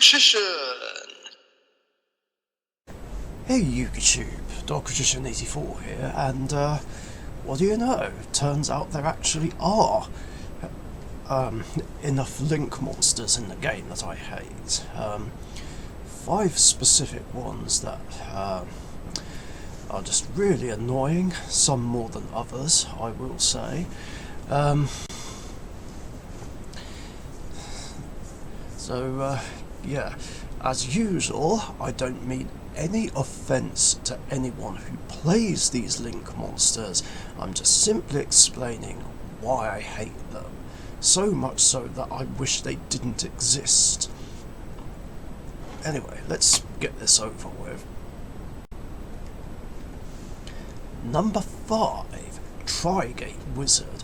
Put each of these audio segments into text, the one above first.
Richician! Hey YouTube, Richician84 here, and what do you know? Turns out there actually are enough link monsters in the game that I hate. 5 specific ones that are just really annoying, some more than others, I will say. Yeah, as usual, I don't mean any offence to anyone who plays these link monsters. I'm just simply explaining why I hate them, so much so that I wish they didn't exist. Anyway, let's get this over with. Number 5, Trigate Wizard.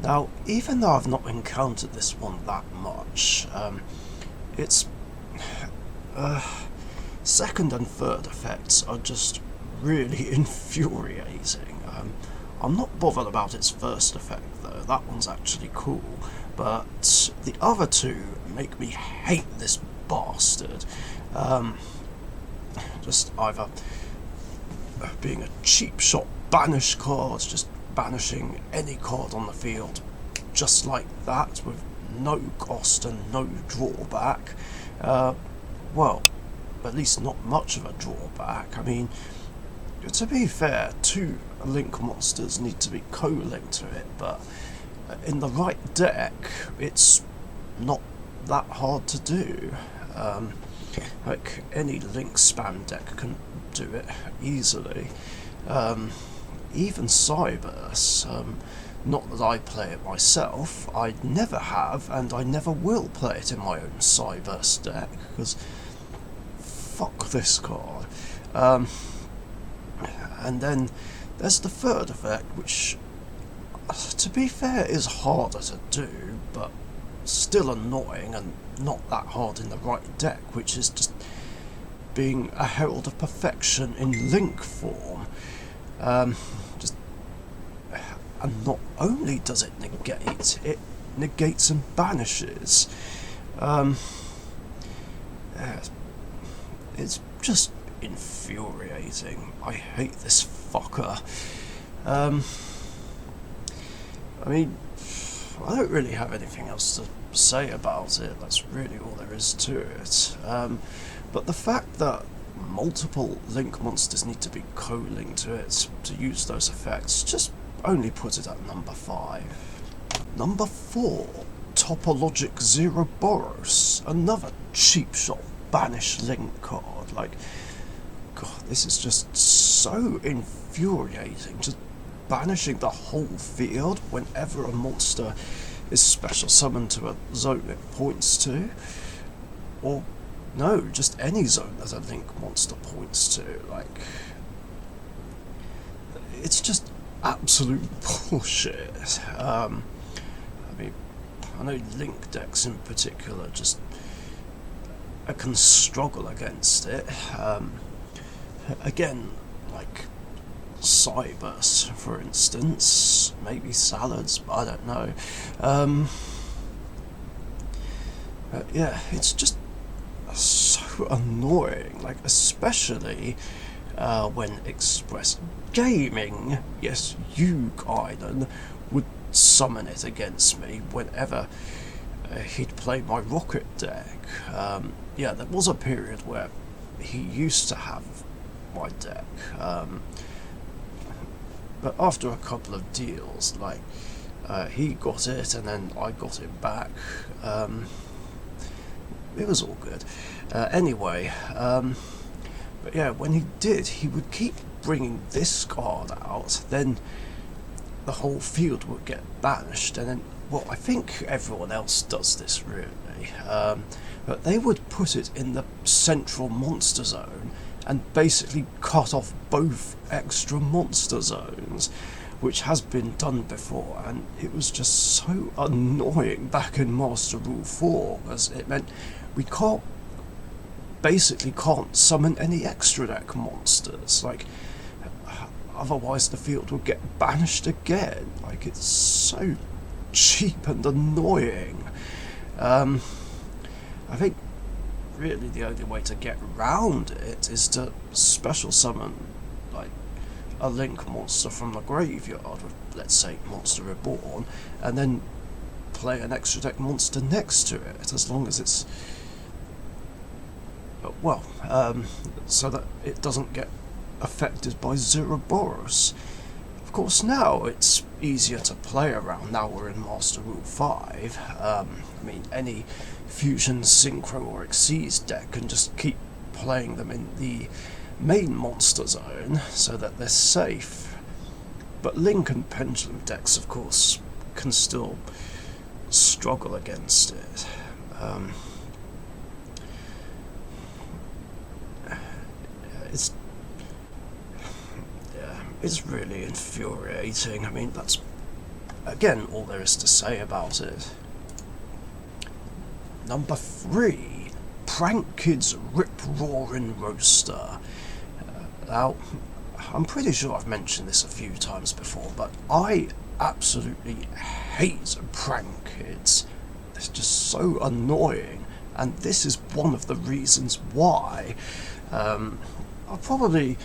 Now, even though I've not encountered this one that much, its second and third effects are just really infuriating. I'm not bothered about its first effect though, that one's actually cool, but the other two make me hate this bastard. Just either being a cheap shot banish card, just banishing any card on the field just like that with no cost and no drawback. Well, at least not much of a drawback. I mean, to be fair, 2 link monsters need to be co-linked to it, but in the right deck, it's not that hard to do. Like, any link spam deck can do it easily. Even Cyberse, not that I play it myself, I never have, and I never will play it in my own Cyberse deck, because fuck this card. And then there's the third effect, which, to be fair, is harder to do, but still annoying and not that hard in the right deck, which is just being a Herald of Perfection in link form. And not only does it negate, it negates and banishes. It's just infuriating. I hate this fucker. I mean, I don't really have anything else to say about it. That's really all there is to it. But the fact that multiple link monsters need to be co-linked to it to use those effects just only put it at number 5. Number 4, Topologic Zeroboros, another cheap shot banish link card. Like, God, this is just so infuriating, just banishing the whole field whenever a monster is special summoned to a zone it points to, or no, just any zone that a link monster points to. Like, it's just absolute bullshit. I mean, I know link decks in particular just can struggle against it. Again, like Cyberse, for instance, maybe Salads, but I don't know. Yeah, it's just so annoying, like, especially when Express Gaming, yes, you, Guiden, would summon it against me whenever he'd play my Rocket deck. Yeah, there was a period where he used to have my deck, but after a couple of deals, like, he got it and then I got it back. It was all good. Anyway, but yeah, when he did, he would keep bringing this card out, then the whole field would get banished, and then, well, I think everyone else does this really, but they would put it in the central monster zone and basically cut off both extra monster zones, which has been done before, and it was just so annoying back in Master Rule 4, because it meant we basically can't summon any extra deck monsters. Like, otherwise the field will get banished again. Like, it's so cheap and annoying. I think really the only way to get around it is to special summon, like, a Link monster from the graveyard with, let's say, Monster Reborn, and then play an extra deck monster next to it, as long as it's, well, so that it doesn't get affected by Zeroboros. Of course, now it's easier to play around. Now we're in Master Rule 5. I mean, any Fusion, Synchro or Xyz deck can just keep playing them in the main monster zone so that they're safe. But Link and Pendulum decks, of course, can still struggle against it. It's really infuriating. I mean, that's, again, all there is to say about it. Number 3, Prank Kids Rip-Roaring Roaster. Now, I'm pretty sure I've mentioned this a few times before, but I absolutely hate Prank Kids. It's just so annoying, and this is one of the reasons why. I'll probably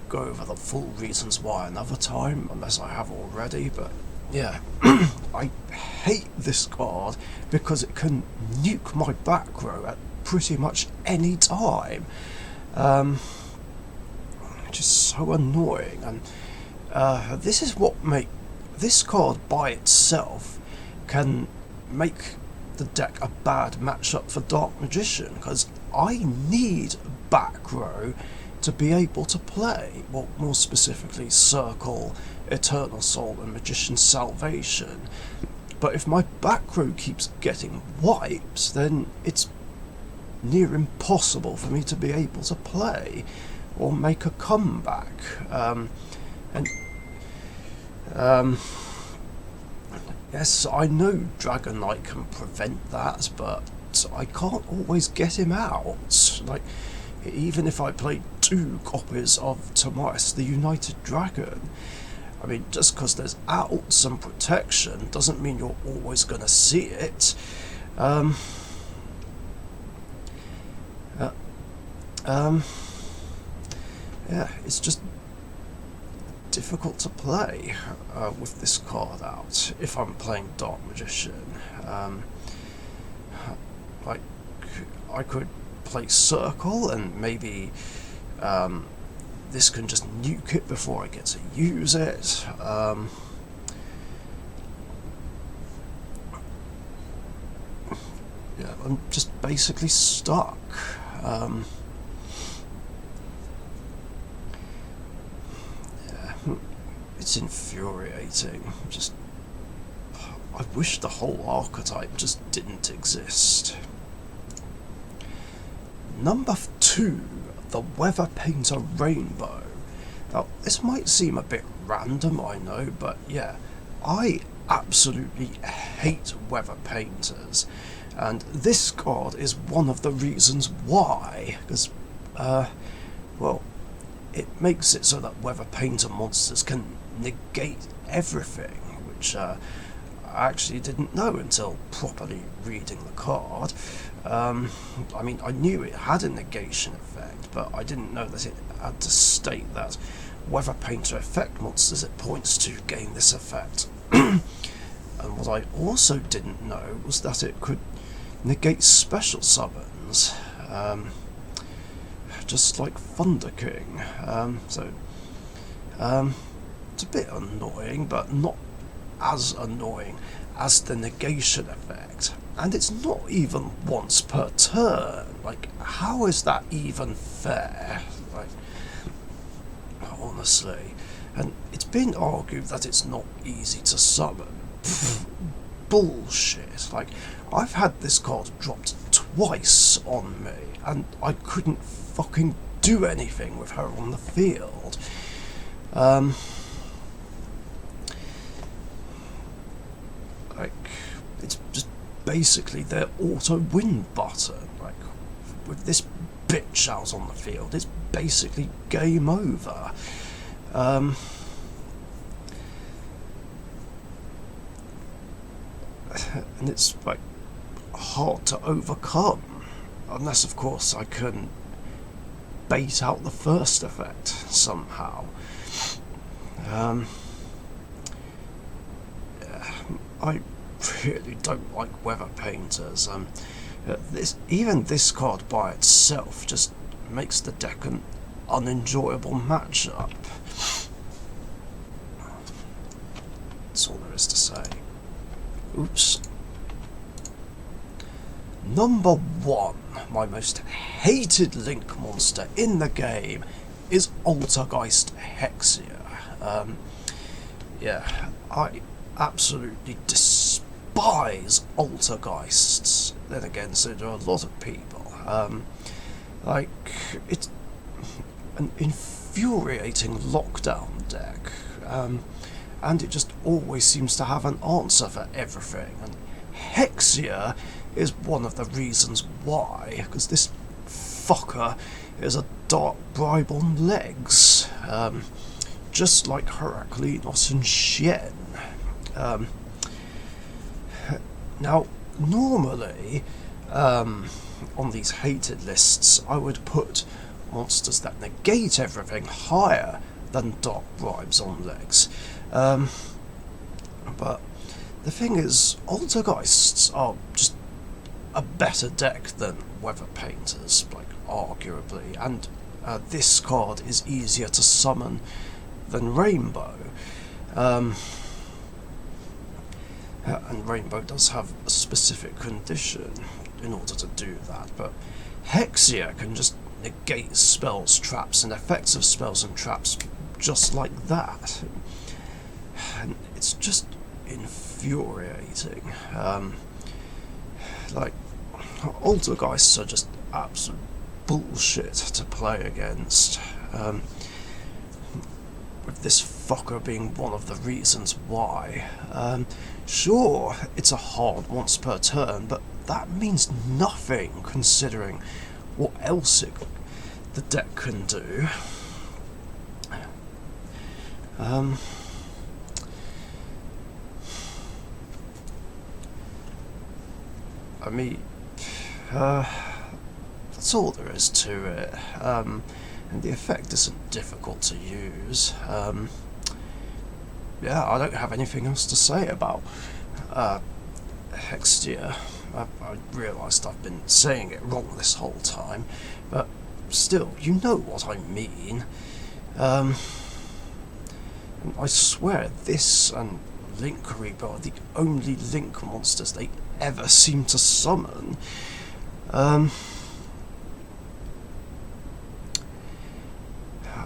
go over the full reasons why another time, unless I have already, but yeah. I hate this card because it can nuke my back row at pretty much any time. Just so annoying, and this is what this card by itself can make the deck a bad matchup for Dark Magician, because I need back row to be able to play, well, more specifically, Circle, Eternal Soul and Magician's Salvation. But if my back row keeps getting wiped, then it's near impossible for me to be able to play or make a comeback. Yes, I know Dragon Knight can prevent that, but I can't always get him out. Like, even if I play 2 copies of Tomas the United Dragon, I mean, just because there's outs and protection doesn't mean you're always going to see it. Yeah, it's just difficult to play with this card out if I'm playing Dark Magician. Like, I could play Circle and maybe this can just nuke it before I get to use it. Yeah, I'm just basically stuck. It's infuriating. I wish the whole archetype just didn't exist. Number 2, the Weather Painter Rainbow. Now, this might seem a bit random, I know, but yeah, I absolutely hate Weather Painters, and this card is one of the reasons why, because, well, it makes it so that Weather Painter monsters can negate everything, which I actually didn't know until properly reading the card. I mean, I knew it had a negation effect, but I didn't know that it had to state that Weather Painter effect monsters it points to gain this effect. And what I also didn't know was that it could negate special summons, just like Thunder King. It's a bit annoying, but not as annoying as the negation effect. And it's not even once per turn. Like, how is that even fair? Like, honestly. And it's been argued that it's not easy to summon. Pfft, bullshit. Like, I've had this card dropped twice on me, and I couldn't fucking do anything with her on the field. Like, it's just basically their auto win button. Like, with this bitch out on the field, it's basically game over. And it's like hard to overcome. Unless, of course, I can bait out the first effect somehow. I really don't like weather painters. Even this card by itself just makes the deck an unenjoyable matchup. That's all there is to say. Oops. Number 1, my most hated Link monster in the game is Altergeist Hexia. Yeah, I absolutely despise Altergeists. Then again, so do a lot of people. Like, it's an infuriating lockdown deck, and it just always seems to have an answer for everything. And Hexia is one of the reasons why, because this fucker is a dark bribe on legs, just like Heraklinos and Shen. Now, normally, on these hated lists, I would put monsters that negate everything higher than dark bribes on legs. But the thing is, Altergeists are just a better deck than Weather Painters, like, arguably, and this card is easier to summon than Rainbow. And Rainbow does have a specific condition in order to do that, but Hexia can just negate spells, traps, and effects of spells and traps just like that. And it's just infuriating. Like, Altergeists are just absolute bullshit to play against. With this fucker being one of the reasons why. Sure, it's a hard once per turn, but that means nothing considering what else the deck can do. I mean, that's all there is to it, and the effect isn't difficult to use. Yeah, I don't have anything else to say about Hexia. I realised I've been saying it wrong this whole time, but still, you know what I mean. And I swear this and Link Reaper are the only Link monsters they ever seem to summon.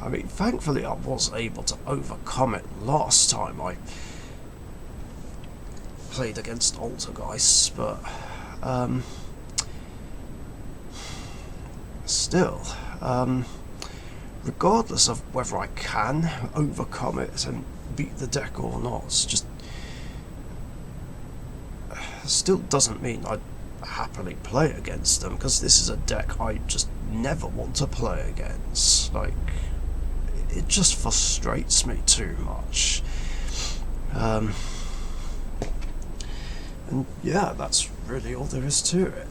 I mean, thankfully I was able to overcome it last time I played against Altergeists, but still, regardless of whether I can overcome it and beat the deck or not, it's just still doesn't mean I'd happily play against them, because this is a deck I just never want to play against. Like, it just frustrates me too much. And yeah, that's really all there is to it.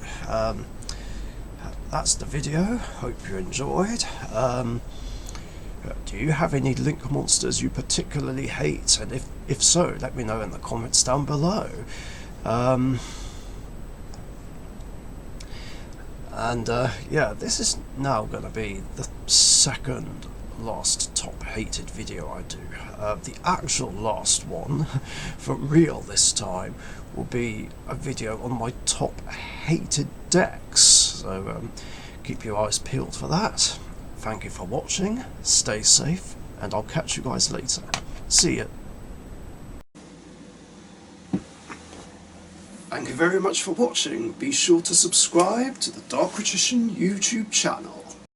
That's the video. Hope you enjoyed. Do you have any Link monsters you particularly hate? And if so, let me know in the comments down below. Yeah, this is now going to be the second last top hated video I do. The actual last one, for real this time, will be a video on my top hated decks. So keep your eyes peeled for that. Thank you for watching, stay safe, and I'll catch you guys later. See ya. Thank you very much for watching. Be sure to subscribe to the Richician YouTube channel.